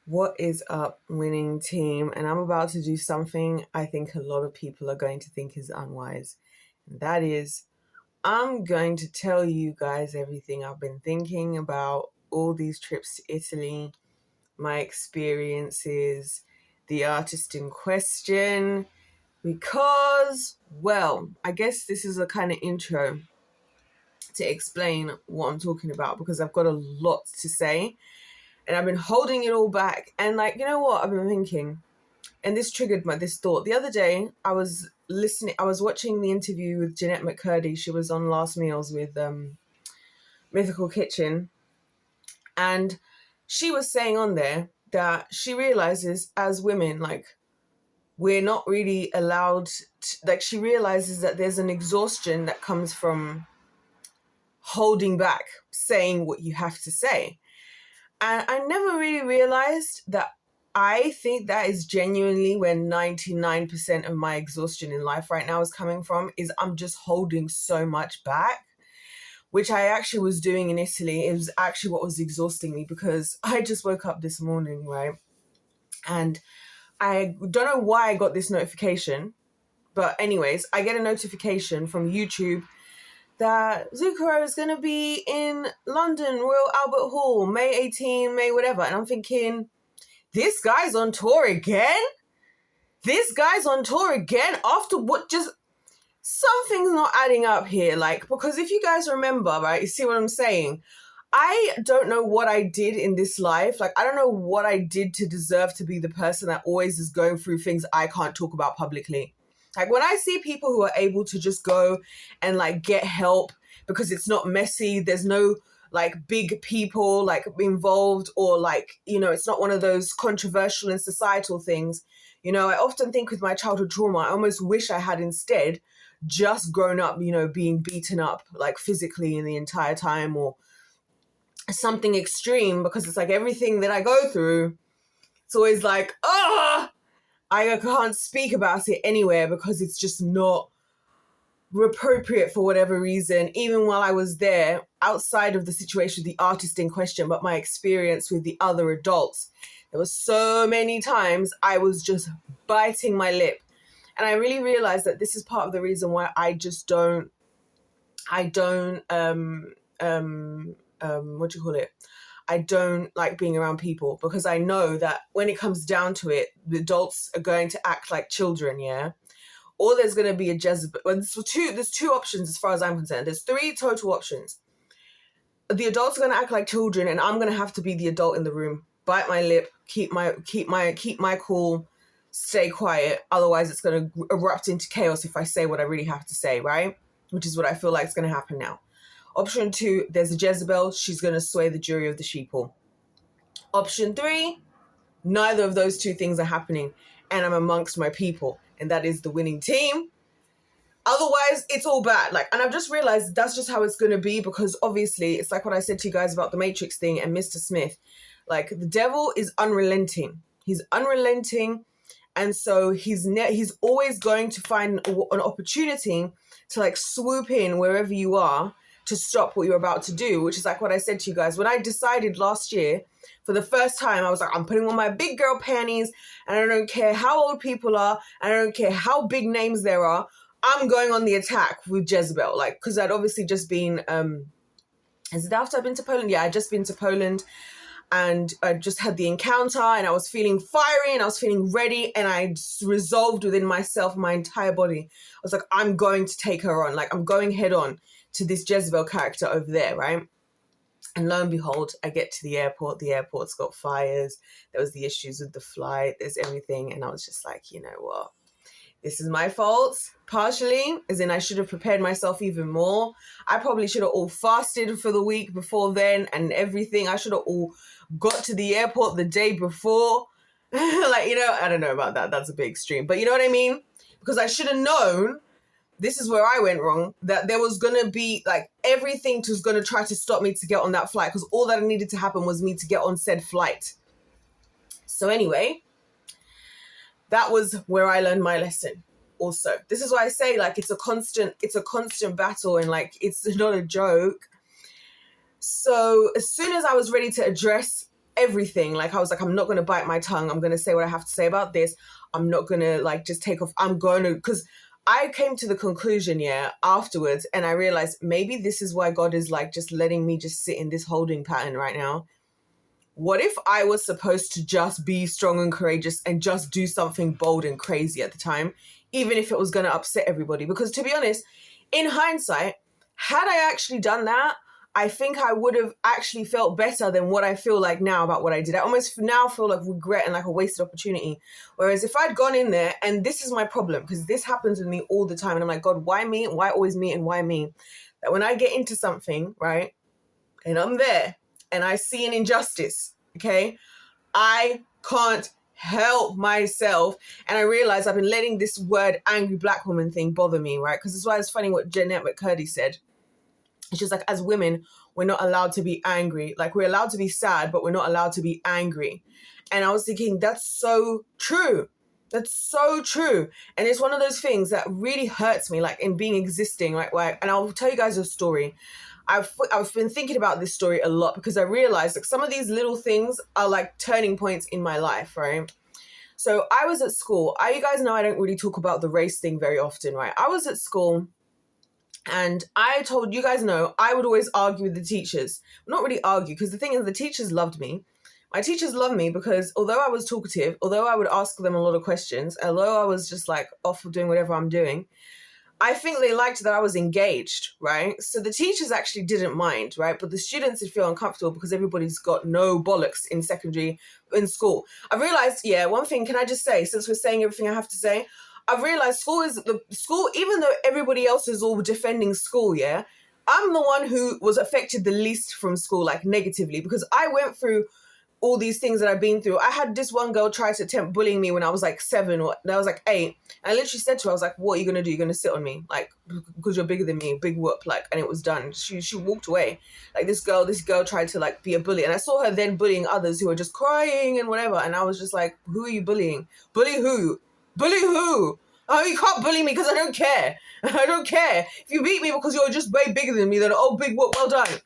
What is up, winning team? And I'm about to do something I think a lot of people are going to think is unwise. And that is, I'm going to tell you guys everything I've been thinking about all these trips to Italy, my experiences, the artist in question, because, well, I guess this is a kind of intro to explain what I'm talking about because I've got a lot to say. And I've been holding it all back. And you know what I've been thinking? And this triggered this thought. The other day, I was watching the interview with Jeanette McCurdy. She was on Last Meals with Mythical Kitchen. And she was saying on there that she realizes as women, we're not really allowed, she realizes that there's an exhaustion that comes from holding back, saying what you have to say. And I never really realized that I think that is genuinely where 99% of my exhaustion in life right now is coming from, is I'm just holding so much back, which I actually was doing in Italy. It was actually what was exhausting me because I just woke up this morning, right? And I don't know why I got this notification, but anyways, I get a notification from YouTube that Zucchero is going to be in London, Royal Albert Hall, May 18, May whatever. And I'm thinking, this guy's on tour again? This guy's on tour again? After what? Just something's not adding up here. Because if you guys remember, right, you see what I'm saying? I don't know what I did in this life. I don't know what I did to deserve to be the person that always is going through things I can't talk about publicly. When I see people who are able to just go and get help because it's not messy, there's no big people involved, or it's not one of those controversial and societal things. I often think with my childhood trauma, I almost wish I had instead just grown up, being beaten up physically in the entire time, or something extreme, because it's everything that I go through, it's always I can't speak about it anywhere because it's just not appropriate for whatever reason, even while I was there, outside of the situation with the artist in question, but my experience with the other adults. There were so many times I was just biting my lip. And I really realized that this is part of the reason why I just don't I don't like being around people, because I know that when it comes down to it, the adults are going to act like children, yeah? Or there's going to be a Jezebel. Well, there's two options as far as I'm concerned. There's three total options. The adults are going to act like children, and I'm going to have to be the adult in the room. Bite my lip, keep my cool, stay quiet. Otherwise, it's going to erupt into chaos if I say what I really have to say, right? Which is what I feel like is going to happen now. Option 2, there's a Jezebel. She's going to sway the jury of the sheeple. Option 3, neither of those two things are happening, and I'm amongst my people, and that is the winning team. Otherwise, it's all bad. And I've just realized that's just how it's going to be, because obviously it's like what I said to you guys about the Matrix thing and Mr. Smith. The devil is unrelenting. He's unrelenting, and so he's always going to find an opportunity to swoop in wherever you are to stop what you're about to do, which is what I said to you guys. When I decided last year, for the first time, I was I'm putting on my big girl panties, and I don't care how old people are, and I don't care how big names there are. I'm going on the attack with Jezebel, because I'd obviously just been, is it after I've been to Poland? Yeah, I'd just been to Poland, and I just had the encounter, and I was feeling fiery, and I was feeling ready, and I resolved within myself, my entire body. I was I'm going to take her on. I'm going head on to this Jezebel character over there, right? And lo and behold, I get to the airport. The airport's got fires. There was the issues with the flight. There's everything. And I was just you know what? This is my fault, partially, as in I should have prepared myself even more. I probably should have all fasted for the week before then and everything. I should have all got to the airport the day before. I don't know about that. That's a bit extreme. But you know what I mean? Because I should have known, this is where I went wrong, that there was going to be, everything was going to try to stop me to get on that flight, because all that needed to happen was me to get on said flight. So anyway, that was where I learned my lesson also. This is why I say, it's a constant battle, and, it's not a joke. So as soon as I was ready to address everything. Like, I was like, I'm not going to bite my tongue. I'm going to say what I have to say about this. I'm not going to like just take off. I'm going to, because I came to the conclusion, afterwards, and I realized maybe this is why God is like just letting me just sit in this holding pattern right now. What if I was supposed to just be strong and courageous and just do something bold and crazy at the time, even if it was going to upset everybody? Because to be honest, in hindsight, had I actually done that, I think I would have actually felt better than what I feel like now about what I did. I almost now feel like regret and like a wasted opportunity. Whereas if I'd gone in there, and this is my problem, because this happens with me all the time, and I'm like, God, why me? Why always me? And why me? That when I get into something, right, and I'm there, and I see an injustice, okay, I can't help myself. And I realize I've been letting this word angry black woman thing bother me, right? Because it's why it's funny what Jeanette McCurdy said. It's just like, as women, we're not allowed to be angry. Like, we're allowed to be sad, but we're not allowed to be angry. And I was thinking, that's so true. That's so true. And it's one of those things that really hurts me, like in being existing, like, and I'll tell you guys a story. I've been thinking about this story a lot because I realized like some of these little things are like turning points in my life, right? So I was at school. You guys know I don't really talk about the race thing very often, right? I was at school and I told you guys know I would always argue with the teachers. Not really argue, because the thing is the teachers loved me. My teachers loved me because although I was talkative, although I would ask them a lot of questions, although I was just like off doing whatever I'm doing, I think they liked that I was engaged, right? So the teachers actually didn't mind, right? But the students would feel uncomfortable because everybody's got no bollocks in school. I realized, one thing, can I just say, since we're saying everything I have to say, I've realized school, even though everybody else is all defending school, I'm the one who was affected the least from school, like negatively, because I went through all these things that I've been through. I had this one girl try to attempt bullying me when I was like 7 or I was like 8. And I literally said to her, I was like, what are you going to do? You're going to sit on me? Like, because you're bigger than me, big whoop, like, and it was done. She walked away. Like this girl tried to like be a bully. And I saw her then bullying others who were just crying and whatever. And I was just like, who are you bullying? Bully who? Bully who? Oh, you can't bully me because I don't care. I don't care. If you beat me because you're just way bigger than me, then oh, big whoop, well done.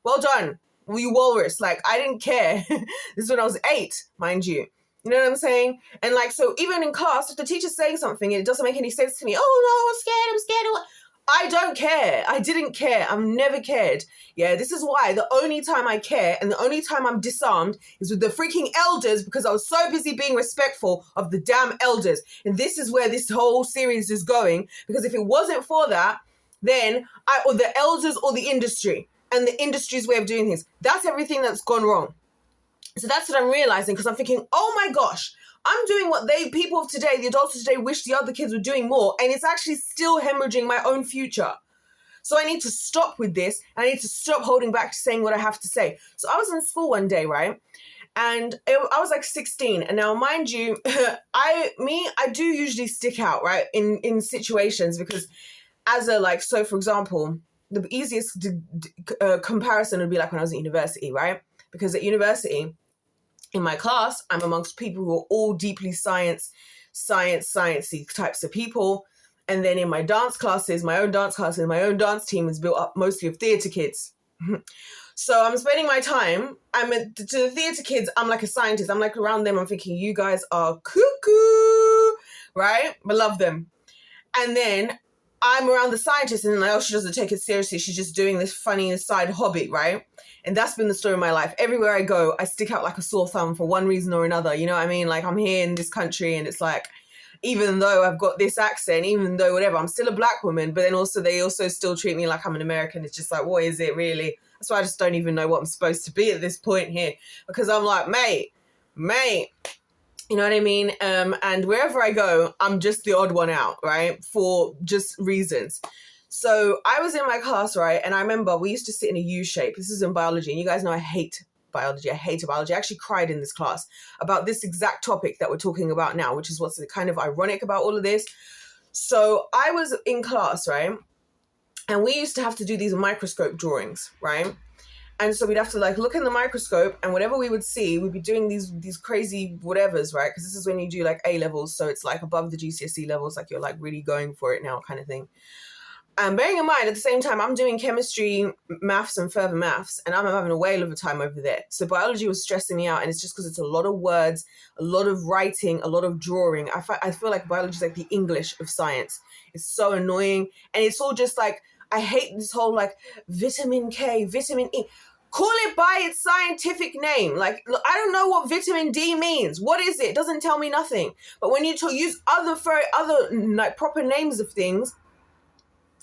Well done. Well, you walrus. Like, I didn't care. This is when I was 8, mind you. You know what I'm saying? And like, so even in class, if the teacher's saying something and it doesn't make any sense to me, oh no, I'm scared. I don't care. I didn't care. I've never cared. Yeah, this is why the only time I care and the only time I'm disarmed is with the freaking elders, because I was so busy being respectful of the damn elders. And this is where this whole series is going, because if it wasn't for that, then or the elders or the industry and the industry's way of doing things, that's everything that's gone wrong. So that's what I'm realizing, because I'm thinking, oh my gosh, I'm doing what people of today, the adults of today, wish the other kids were doing more, and it's actually still hemorrhaging my own future. So I need to stop with this, and I need to stop holding back to saying what I have to say. So I was in school one day, right? And I was like 16. And now, mind you, I do usually stick out, right, in situations, because as a like, so for example, the easiest comparison would be like when I was at university, right? Because at university, in my class, I'm amongst people who are all deeply sciencey types of people. And then in my dance classes, my own dance team is built up mostly of theatre kids. So I'm spending my time, to the theatre kids, I'm like a scientist. I'm like around them, I'm thinking, you guys are cuckoo, right? I love them. And then I'm around the scientists and like, oh, she doesn't take it seriously. She's just doing this funny side hobby, right? And that's been the story of my life. Everywhere I go, I stick out like a sore thumb for one reason or another. You know what I mean? Like, I'm here in this country and it's like, even though I've got this accent, even though whatever, I'm still a black woman, but then also they also still treat me like I'm an American. It's just like, what is it really? That's why I just don't even know what I'm supposed to be at this point here, because I'm like, mate, you know what I mean? And wherever I go, I'm just the odd one out, right? For just reasons. So I was in my class, right? And I remember we used to sit in a U shape. This is in biology. And you guys know I hate biology. I hate biology. I actually cried in this class about this exact topic that we're talking about now, which is what's kind of ironic about all of this. So I was in class, right? And we used to have to do these microscope drawings, right? And so we'd have to like look in the microscope, and whatever we would see, we'd be doing these crazy whatevers, right? Because this is when you do like A levels. So it's like above the GCSE levels, like you're like really going for it now kind of thing. And bearing in mind, at the same time, I'm doing chemistry, maths, and further maths, and I'm having a whale of a time over there. So biology was stressing me out, and it's just because it's a lot of words, a lot of writing, a lot of drawing. I feel like biology is like the English of science. It's so annoying, and it's all just like, I hate this whole like vitamin K, vitamin E. Call it by its scientific name. Like, look, I don't know what vitamin D means. What is it? It doesn't tell me nothing. But when you use other like proper names of things,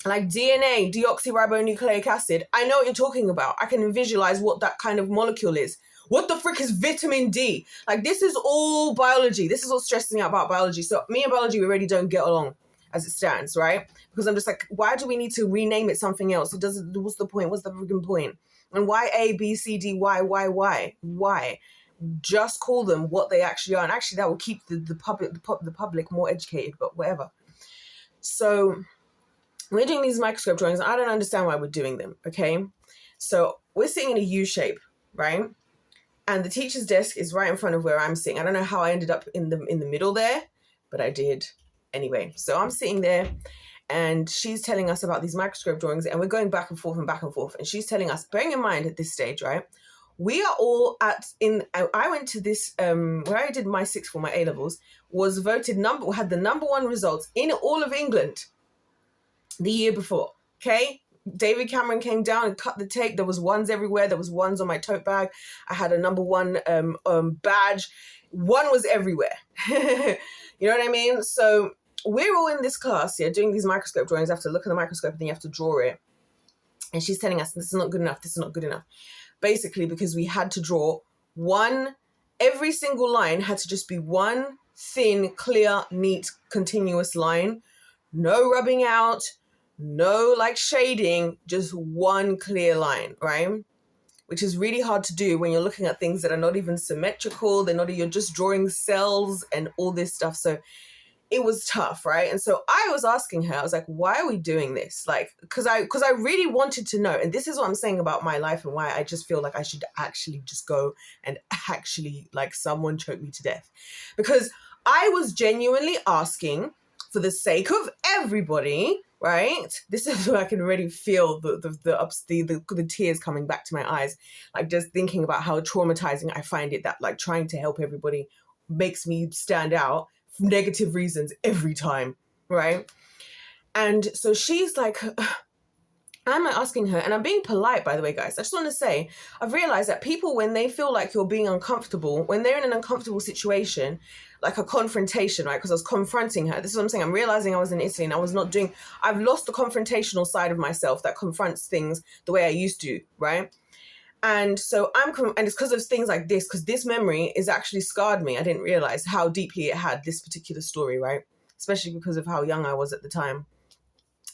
like DNA, deoxyribonucleic acid, I know what you're talking about. I can visualize what that kind of molecule is. What the frick is vitamin D? Like, this is all biology. This is what's stressing me out about biology. So me and biology, we already don't get along as it stands, right? Because I'm just like, why do we need to rename it something else? It doesn't. What's the point? What's the freaking point? And why A, B, C, D, Y? Why? Just call them what they actually are. And actually, that will keep the public more educated, but whatever. So we're doing these microscope drawings, and I don't understand why we're doing them, okay? So we're sitting in a U shape, right? And the teacher's desk is right in front of where I'm sitting. I don't know how I ended up in the middle there, but I did. Anyway, so I'm sitting there, and she's telling us about these microscope drawings, and we're going back and forth and back and forth. And she's telling us, bearing in mind at this stage, right? We are all I went to this, where I did my sixth form, my A-levels, was voted had the number one results in all of England the year before, okay? David Cameron came down and cut the tape. There was ones everywhere. There was ones on my tote bag. I had a number one badge. One was everywhere. You know what I mean? So we're all in this class here doing these microscope drawings. You have to look at the microscope and then you have to draw it. And she's telling us, this is not good enough. This is not good enough. Basically, because we had to draw every single line had to just be one thin, clear, neat, continuous line. No rubbing out, no like shading, just one clear line, right? Which is really hard to do when you're looking at things that are not even symmetrical. You're just drawing cells and all this stuff. So it was tough, right? And so I was asking her, I was like, why are we doing this? Like, because I really wanted to know. And this is what I'm saying about my life and why I just feel like I should actually just go and actually like someone choke me to death. Because I was genuinely asking for the sake of everybody, right? This is where I can already feel the tears coming back to my eyes. Like just thinking about how traumatizing I find it that like trying to help everybody makes me stand out for negative reasons every time, right? And so she's like, I'm asking her, and I'm being polite, by the way, guys. I just want to say, I've realized that people, when they feel like you're being uncomfortable, when they're in an uncomfortable situation, like a confrontation, right? Because I was confronting her. This is what I'm saying. I'm realizing I was in Italy and I've lost the confrontational side of myself that confronts things the way I used to, right? And so and it's because of things like this, because this memory is actually scarred me. I didn't realize how deeply it had this particular story, right? Especially because of how young I was at the time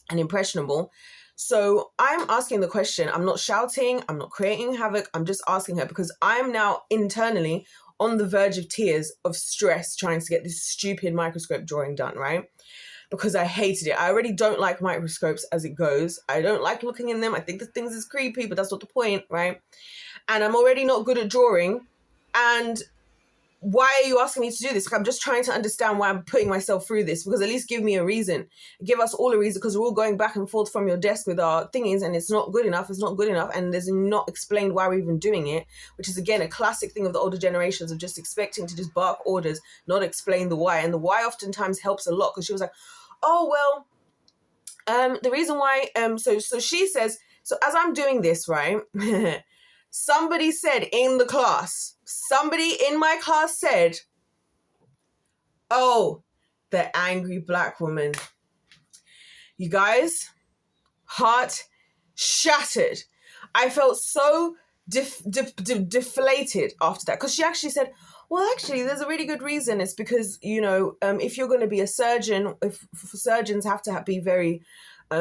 and impressionable. So I'm asking the question. I'm not shouting. I'm not creating havoc. I'm just asking her because I'm now internally on the verge of tears of stress trying to get this stupid microscope drawing done, right? Because I hated it. I already don't like microscopes as it goes. I don't like looking in them. I think the things is creepy, but that's not the point, right? And I'm already not good at drawing. And why are you asking me to do this? Like, I'm just trying to understand why I'm putting myself through this, because at least give me a reason. Give us all a reason, because we're all going back and forth from your desk with our thingies and it's not good enough. It's not good enough. And there's not explained why we're even doing it, which is, again, a classic thing of the older generations of just expecting to just bark orders, not explain the why. And the why oftentimes helps a lot, because she was like, oh, well, the reason why, so she says, so as I'm doing this, right, somebody in my class said, oh, the angry black woman. You guys, heart shattered. I felt so deflated after that, because she actually said, well, actually, there's a really good reason. It's because, you know, if you're going to be a surgeon, if surgeons have to be very, I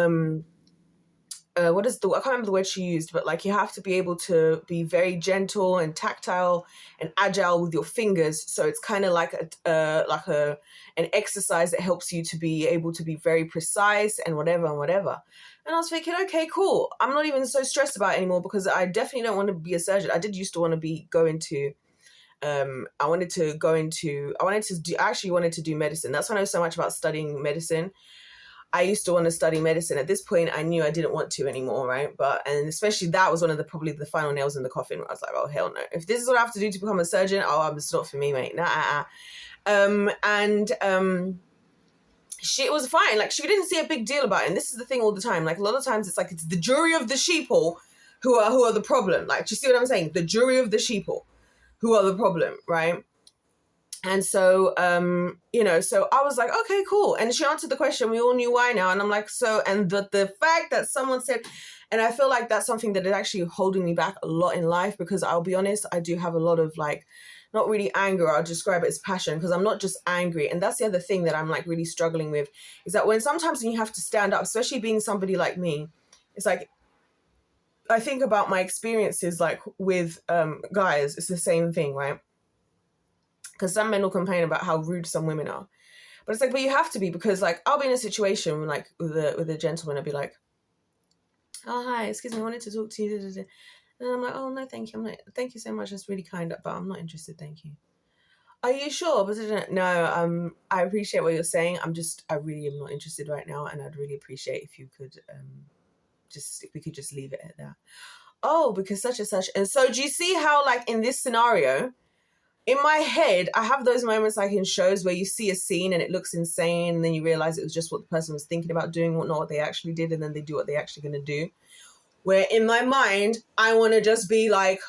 can't remember the word she used, but like you have to be able to be very gentle and tactile and agile with your fingers. So it's kind of like an exercise that helps you to be able to be very precise and whatever. And I was thinking, okay, cool. I'm not even so stressed about it anymore, because I definitely don't want to be a surgeon. I did used to want to I actually wanted to do medicine. That's when I know so much about studying medicine. I used to want to study medicine. At this point, I knew I didn't want to anymore, right? And especially that was one of probably the final nails in the coffin, where I was like, oh, hell no. If this is what I have to do to become a surgeon, it's not for me, mate. Nah. She was fine. Like, she didn't see a big deal about it. And this is the thing all the time. Like, a lot of times it's like, it's the jury of the sheeple who are the problem. Like, do you see what I'm saying? The jury of the sheeple who are the problem, right? And so, so I was like, okay, cool. And she answered the question. We all knew why now. And I'm like, and the fact that someone said, and I feel like that's something that is actually holding me back a lot in life, because I'll be honest, I do have a lot of like, not really anger, I'll describe it as passion, because I'm not just angry. And that's the other thing that I'm like really struggling with, is that sometimes when you have to stand up, especially being somebody like me, it's like, I think about my experiences like with guys, it's the same thing, right? Because some men will complain about how rude some women are. But it's like, but you have to be, because like, I'll be in a situation like with a gentleman, I'll be like, oh, hi, excuse me, I wanted to talk to you. And I'm like, oh, no, thank you. Thank you so much. That's really kind, but I'm not interested. Thank you. Are you sure? But no, I appreciate what you're saying. I really am not interested right now. And I'd really appreciate if you could, if we could just leave it at that. Oh, because such and such. And so do you see how like in this scenario, in my head, I have those moments like in shows where you see a scene and it looks insane, and then you realize it was just what the person was thinking about doing, not what they actually did, and then they do what they're actually going to do. Where in my mind, I want to just be like,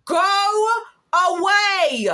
go away.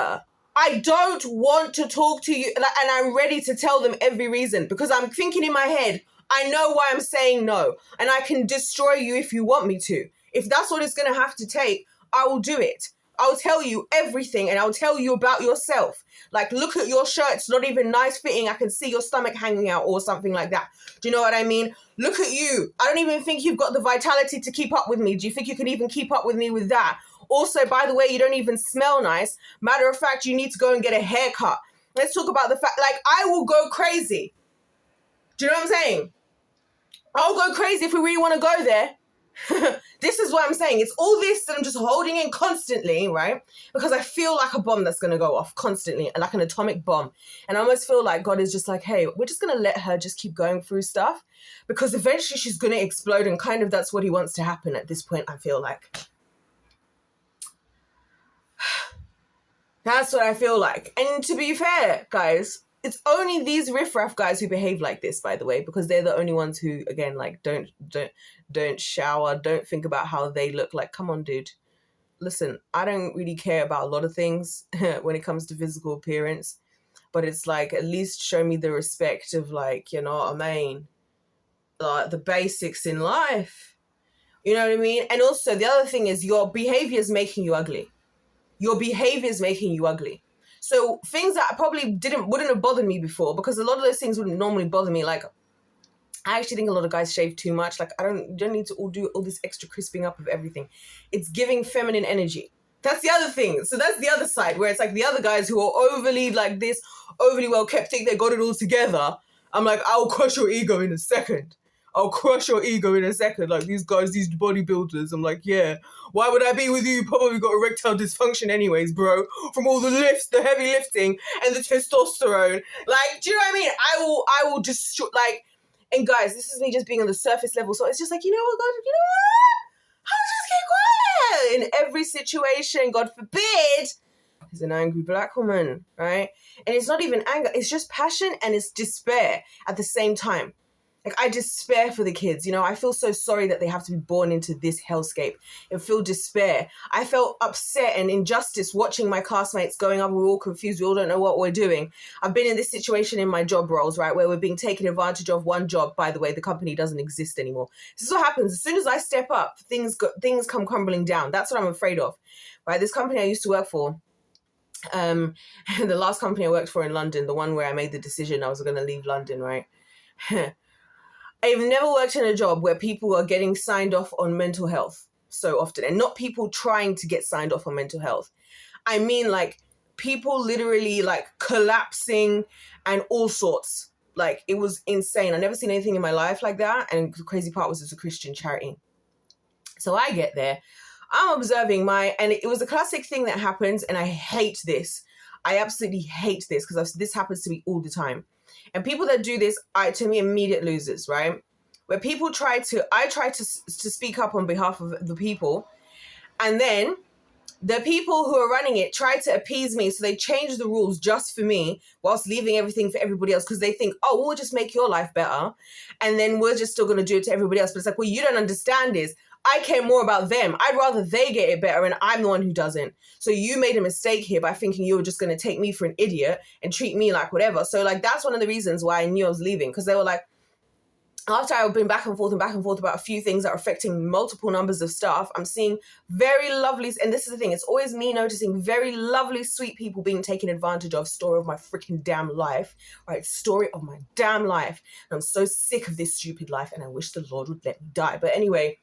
I don't want to talk to you. And I'm ready to tell them every reason, because I'm thinking in my head, I know why I'm saying no, and I can destroy you if you want me to. If that's what it's going to have to take, I will do it. I'll tell you everything, and I'll tell you about yourself. Like, look at your shirt. It's not even nice fitting. I can see your stomach hanging out or something like that. Do you know what I mean? Look at you. I don't even think you've got the vitality to keep up with me. Do you think you can even keep up with me with that? Also, by the way, you don't even smell nice. Matter of fact, you need to go and get a haircut. Let's talk about the fact, like, I will go crazy. Do you know what I'm saying? I'll go crazy if we really want to go there. This is what I'm saying. It's all this that I'm just holding in constantly, right? Because I feel like a bomb that's going to go off constantly, like an atomic bomb. And I almost feel like God is just like, hey, we're just going to let her just keep going through stuff, because eventually she's going to explode, and kind of that's what he wants to happen at this point, I feel like. That's what I feel like. And to be fair, guys, it's only these riffraff guys who behave like this, by the way, because they're the only ones who, again, like, don't shower, don't think about how they look. Like, come on, dude. Listen, I don't really care about a lot of things when it comes to physical appearance, but it's like, at least show me the respect of, like, you know what I mean? Like, the basics in life. You know what I mean? And also, the other thing is, your behavior is making you ugly. Your behavior is making you ugly. So things that probably wouldn't have bothered me before, because a lot of those things wouldn't normally bother me. Like, I actually think a lot of guys shave too much. Like, you don't need to do all this extra crisping up of everything. It's giving feminine energy. That's the other thing. So that's the other side, where it's like the other guys who are overly like this, overly well kept, think they got it all together. I'm like, I'll crush your ego in a second. I'll crush your ego in a second. Like, these guys, these bodybuilders. I'm like, yeah, why would I be with you? You probably got erectile dysfunction anyways, bro. From all the lifts, the heavy lifting, and the testosterone. Like, do you know what I mean? I will just, like, and guys, this is me just being on the surface level. So it's just like, you know what, God, you know what? I'll just keep quiet. In every situation, God forbid, is an angry black woman, right? And it's not even anger. It's just passion, and it's despair at the same time. Like, I despair for the kids, you know. I feel so sorry that they have to be born into this hellscape. I feel despair. I felt upset and injustice watching my classmates going up. We're all confused. We all don't know what we're doing. I've been in this situation in my job roles, right, where we're being taken advantage of. One job, by the way, the company doesn't exist anymore. This is what happens. As soon as I step up, things come crumbling down. That's what I'm afraid of, right? This company I used to work for, the last company I worked for in London, the one where I made the decision I was going to leave London, right? I've never worked in a job where people are getting signed off on mental health so often, and not people trying to get signed off on mental health. I mean, like, people literally like collapsing and all sorts. Like, it was insane. I've never seen anything in my life like that. And the crazy part was it's a Christian charity. So I get there, I'm observing and it was a classic thing that happens. And I hate this. I absolutely hate this, because this happens to me all the time. And people that do this are, to me, immediate losers, right? Where people I try to speak up on behalf of the people, and then the people who are running it try to appease me, so they change the rules just for me whilst leaving everything for everybody else, because they think, oh, we'll just make your life better, and then we're just still going to do it to everybody else. But it's like, well, you don't understand is I care more about them. I'd rather they get it better, and I'm the one who doesn't. So you made a mistake here by thinking you were just going to take me for an idiot and treat me like whatever. So like, that's one of the reasons why I knew I was leaving, because they were like, after I've been back and forth about a few things that are affecting multiple numbers of staff, I'm seeing very lovely, and this is the thing, it's always me noticing very lovely, sweet people being taken advantage of. Story of my freaking damn life, right? Story of my damn life. And I'm so sick of this stupid life, and I wish the Lord would let me die. But anyway,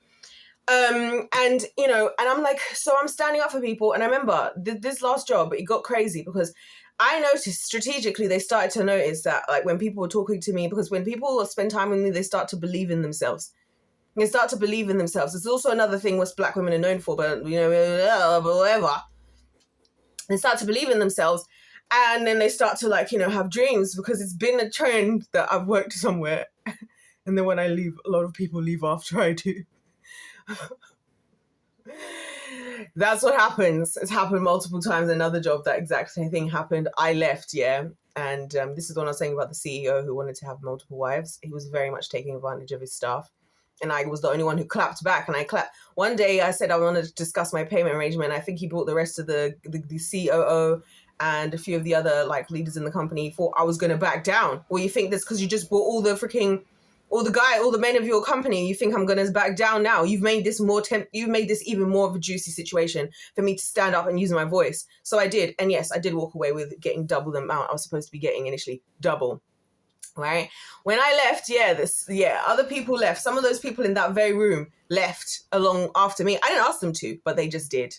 and you know, and I'm like, so I'm standing up for people. And I remember this last job, it got crazy because I noticed strategically they started to notice that, like, when people were talking to me, because when people spend time with me, they start to believe in themselves. They start to believe in themselves. It's also another thing what Black women are known for, but you know, whatever. They start to believe in themselves, and then they start to, like, you know, have dreams, because it's been a trend that I've worked somewhere, and then when I leave, a lot of people leave after I do. That's what happens. It's happened multiple times. Another job, that exact same thing happened. I left, yeah. And this is what I was saying about the CEO who wanted to have multiple wives. He was very much taking advantage of his staff. And I was the only one who clapped back. And I clapped. One day I said I wanted to discuss my payment arrangement. I think he brought the rest of the COO and a few of the other, like, leaders in the company, thought I was going to back down. Well, you think this because you just brought all the men of your company, you think I'm going to back down now? You've made this you've made this even more of a juicy situation for me to stand up and use my voice. So I did. And yes, I did walk away with getting double the amount I was supposed to be getting initially. Double. Right? When I left, other people left. Some of those people in that very room left along after me. I didn't ask them to, but they just did.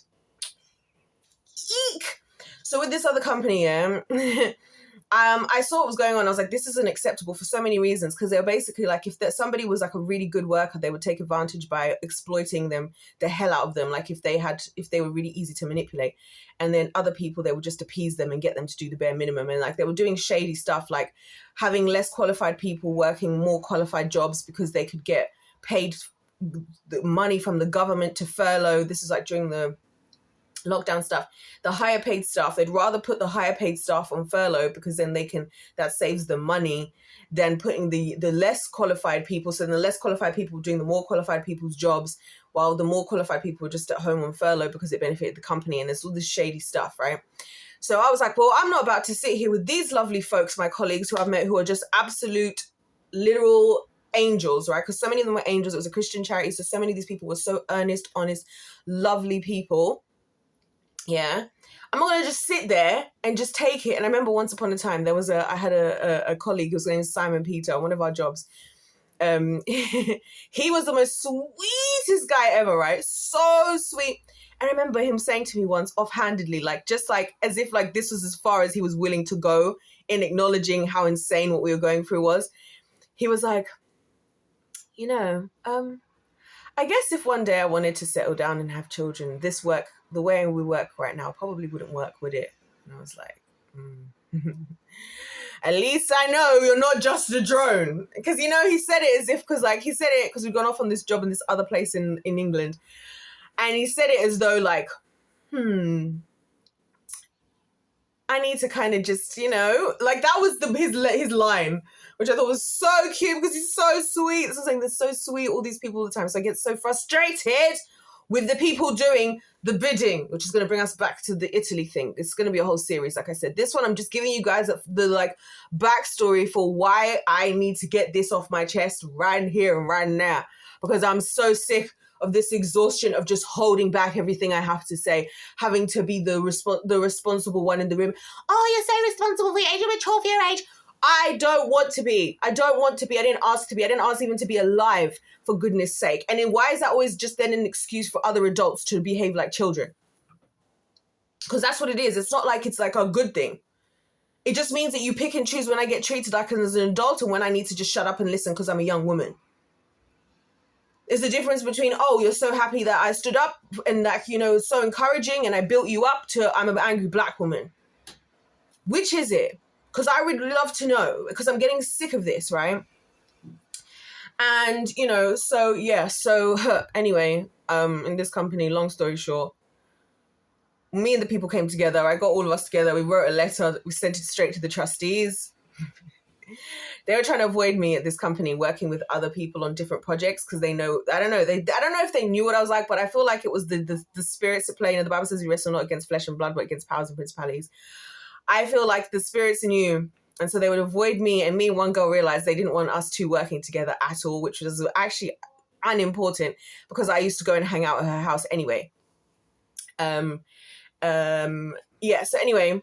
Eek! So with this other company, I saw what was going on. I was like, this isn't acceptable for so many reasons, because they were basically like, if somebody was like a really good worker, they would take advantage by exploiting them, the hell out of them. Like if they were really easy to manipulate. And then other people, they would just appease them and get them to do the bare minimum. And like, they were doing shady stuff, like having less qualified people working more qualified jobs because they could get paid the money from the government to furlough. This is like during the lockdown stuff. The higher paid staff, they'd rather put the higher paid staff on furlough, because then that saves them money, than putting the less qualified people. So then the less qualified people doing the more qualified people's jobs, while the more qualified people were just at home on furlough because it benefited the company. And there's all this shady stuff, right? So I was like, well, I'm not about to sit here with these lovely folks, my colleagues who I've met, who are just absolute literal angels, right? Because so many of them were angels. It was a Christian charity. So many of these people were so earnest, honest, lovely people. Yeah, I'm not gonna just sit there and just take it. And I remember once upon a time I had a colleague whose name is Simon Peter, one of our jobs. He was the most sweetest guy ever, right? So sweet. And I remember him saying to me once offhandedly, like, just like as if like this was as far as he was willing to go in acknowledging how insane what we were going through was. He was like, you know, I guess if one day I wanted to settle down and have children, the way we work right now probably wouldn't work, would it? And I was like, At least I know you're not just a drone. Because, you know, he said it as if, because we'd gone off on this job in this other place in England. And he said it as though like, I need to kind of just, you know, like that was his line, which I thought was so cute because he's so sweet. This is something that's so sweet, all these people all the time. So I get so frustrated with the people doing the bidding, which is going to bring us back to the Italy thing. It's going to be a whole series, like I said. This one, I'm just giving you guys the like backstory for why I need to get this off my chest right here and right now, because I'm so sick of this exhaustion of just holding back everything I have to say, having to be the responsible one in the room. Oh, you're so responsible for your age. You're mature for your age. I don't want to be. I didn't ask to be. I didn't ask even to be alive, for goodness sake. And then why is that always just then an excuse for other adults to behave like children? Because that's what it is. It's not like it's like a good thing. It just means that you pick and choose when I get treated like as an adult and when I need to just shut up and listen because I'm a young woman. It's the difference between, oh, you're so happy that I stood up and like, you know, so encouraging and I built you up, to I'm an angry black woman. Which is it? because I would love to know, because I'm getting sick of this, right? And, you know, so yeah, so anyway, in this company, long story short, me and the people came together. I got all of us together. We wrote a letter. We sent it straight to the trustees. They were trying to avoid me at this company working with other people on different projects because they know, I don't know if they knew what I was like, but I feel like it was the spirits at play. You know, the Bible says we wrestle not against flesh and blood, but against powers and principalities. I feel like the spirits in you. And so they would avoid me, and me and one girl realized they didn't want us two working together at all, which was actually unimportant because I used to go and hang out at her house anyway. Yeah, so anyway,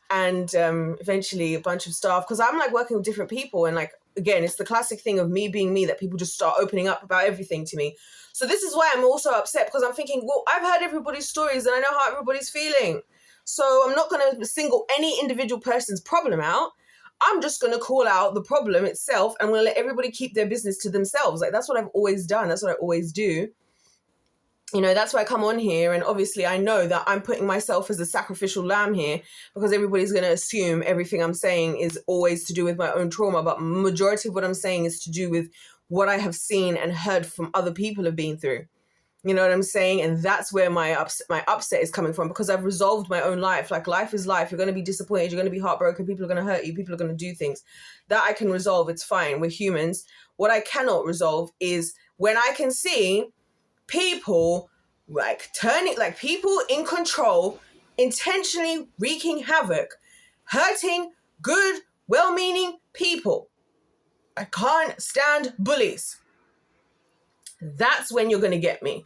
and eventually a bunch of staff, because I'm like working with different people, and like, again, it's the classic thing of me being me that people just start opening up about everything to me. So this is why I'm also upset, because I'm thinking, well, I've heard everybody's stories and I know how everybody's feeling. So I'm not going to single any individual person's problem out. I'm just going to call out the problem itself, and I'm going to let everybody keep their business to themselves. Like, that's what I've always done. That's what I always do. You know, that's why I come on here. And obviously I know that I'm putting myself as a sacrificial lamb here, because everybody's going to assume everything I'm saying is always to do with my own trauma. But majority of what I'm saying is to do with what I have seen and heard from other people have been through. You know what I'm saying? And that's where my upset is coming from, because I've resolved my own life. Like, life is life. You're going to be disappointed. You're going to be heartbroken. People are going to hurt you. People are going to do things. That I can resolve. It's fine. We're humans. What I cannot resolve is when I can see people like people in control, intentionally wreaking havoc, hurting good, well-meaning people. I can't stand bullies. That's when you're going to get me.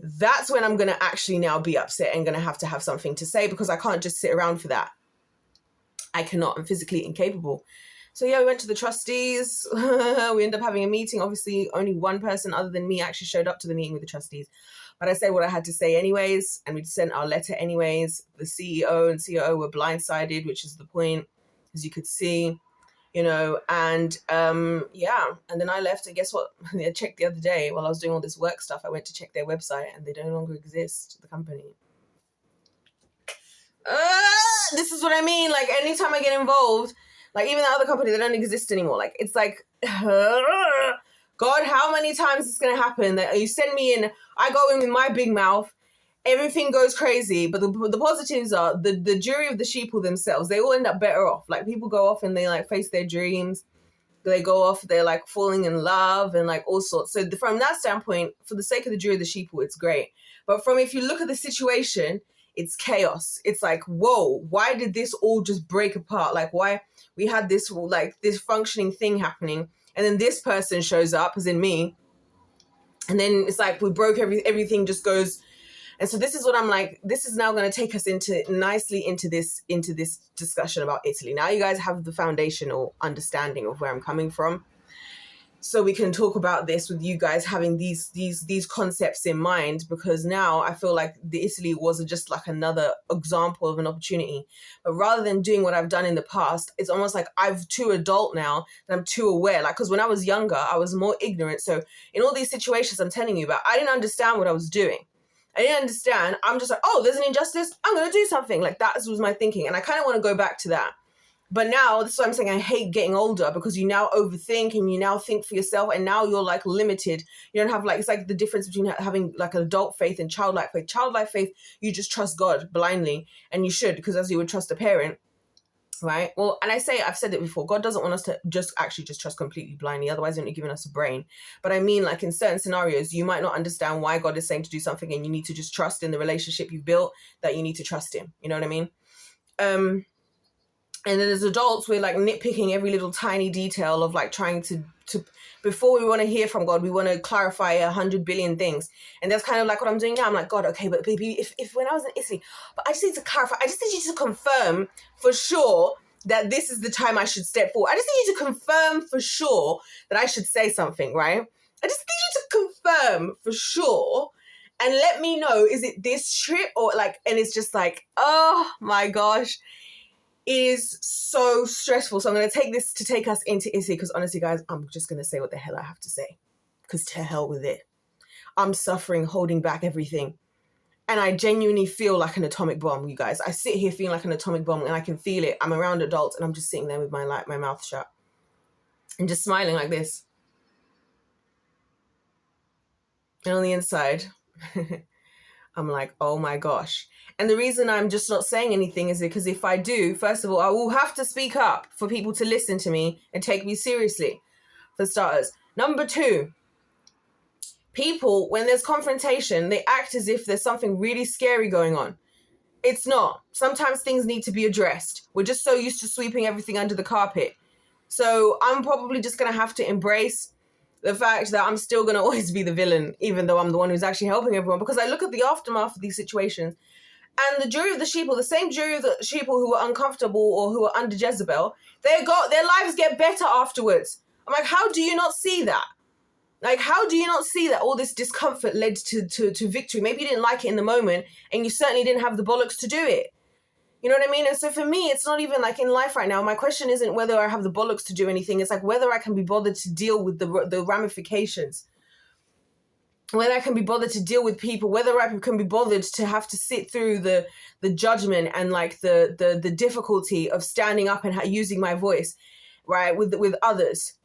That's when I'm going to actually now be upset and going to have something to say, because I can't just sit around for that. I cannot. I'm physically incapable. So yeah, we went to the trustees. We ended up having a meeting. Obviously, only one person other than me actually showed up to the meeting with the trustees. But I said what I had to say anyways, and we'd sent our letter anyways. The CEO and COO were blindsided, which is the point, as you could see. You know, and yeah, and then I left, and guess what? I checked the other day while I was doing all this work stuff. I went to check their website, and they no longer exist, the company. This is what I mean. Like, anytime I get involved, like, even the other company, they don't exist anymore. Like, it's like, God, how many times is going to happen that you send me in, I go in with my big mouth, everything goes crazy. But the positives are the jury of the sheeple themselves, they all end up better off. Like, people go off and they like face their dreams. They go off, they're like falling in love and like all sorts. So from that standpoint, for the sake of the jury of the sheeple, it's great. But if you look at the situation, it's chaos. It's like, whoa, why did this all just break apart? Like, why we had this functioning thing happening, and then this person shows up, as in me, and then it's like we broke everything just goes. And so this is what I'm like, this is now going to take us nicely into this discussion about Italy. Now you guys have the foundational understanding of where I'm coming from. So we can talk about this with you guys having these concepts in mind, because now I feel like the Italy wasn't just like another example of an opportunity. But rather than doing what I've done in the past, it's almost like I'm too adult now, and I'm too aware. Like, because when I was younger, I was more ignorant. So in all these situations I'm telling you about, I didn't understand what I was doing. I didn't understand. I'm just like, oh, there's an injustice, I'm going to do something. Like, that was my thinking. And I kind of want to go back to that. But now, that's what I'm saying, I hate getting older, because you now overthink and you now think for yourself, and now you're like limited. You don't have like, it's like the difference between having like an adult faith and childlike faith. Childlike faith, you just trust God blindly, and you should, because as you would trust a parent, right? Well, and I've said it before, God doesn't want us to just trust completely blindly, otherwise he's not giving us a brain. But I mean, like, in certain scenarios, you might not understand why God is saying to do something, and you need to just trust in the relationship you've built, that you need to trust him. You know what I mean? And then as adults, we're like nitpicking every little tiny detail of like trying to before we want to hear from God, we want to clarify 100 billion things. And that's kind of like what I'm doing now. I'm like, God, okay, but baby, if when I was in Italy, but I just need to clarify. I just need you to confirm for sure that this is the time I should step forward. I just need you to confirm for sure that I should say something, right? I just need you to confirm for sure and let me know, is it this trip or like, and it's just like, oh my gosh. It is so stressful. So I'm going to take us into Italy, because honestly, guys, I'm just going to say what the hell I have to say, because to hell with it. I'm suffering, holding back everything. And I genuinely feel like an atomic bomb, you guys. I sit here feeling like an atomic bomb and I can feel it. I'm around adults and I'm just sitting there with my mouth shut and just smiling like this. And on the inside, I'm like, oh my gosh. And the reason I'm just not saying anything is because if I do, first of all, I will have to speak up for people to listen to me and take me seriously, for starters. Number two, people, when there's confrontation, they act as if there's something really scary going on. It's not. Sometimes things need to be addressed. We're just so used to sweeping everything under the carpet. So I'm probably just going to have to embrace the fact that I'm still going to always be the villain, even though I'm the one who's actually helping everyone, because I look at the aftermath of these situations, and the jury of the sheeple, the same jury of the sheeple who were uncomfortable or who were under Jezebel, their lives get better afterwards. I'm like, how do you not see that? Like, how do you not see that all this discomfort led to victory? Maybe you didn't like it in the moment, and you certainly didn't have the bollocks to do it. You know what I mean? And so for me, it's not even like in life right now. My question isn't whether I have the bollocks to do anything. It's like whether I can be bothered to deal with the ramifications. Whether I can be bothered to deal with people. Whether I can be bothered to have to sit through the judgment and like the difficulty of standing up and using my voice, right, with others.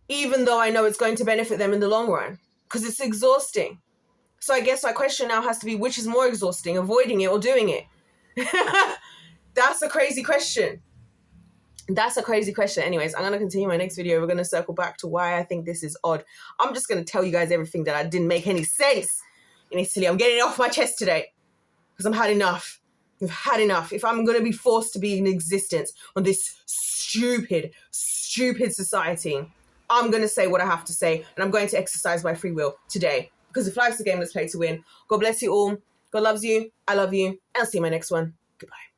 Even though I know it's going to benefit them in the long run. Because it's exhausting. So I guess my question now has to be, which is more exhausting, avoiding it or doing it? That's a crazy question. Anyways, I'm going to continue my next video. We're going to circle back to why I think this is odd. I'm just going to tell you guys everything that didn't make any sense in Italy. I'm getting it off my chest today because I've had enough. I've had enough. If I'm going to be forced to be in existence on this stupid society, I'm going to say what I have to say, and I'm going to exercise my free will today. Because if life's a game, let's play to win. God bless you all. God loves you. I love you. And I'll see you in my next one. Goodbye.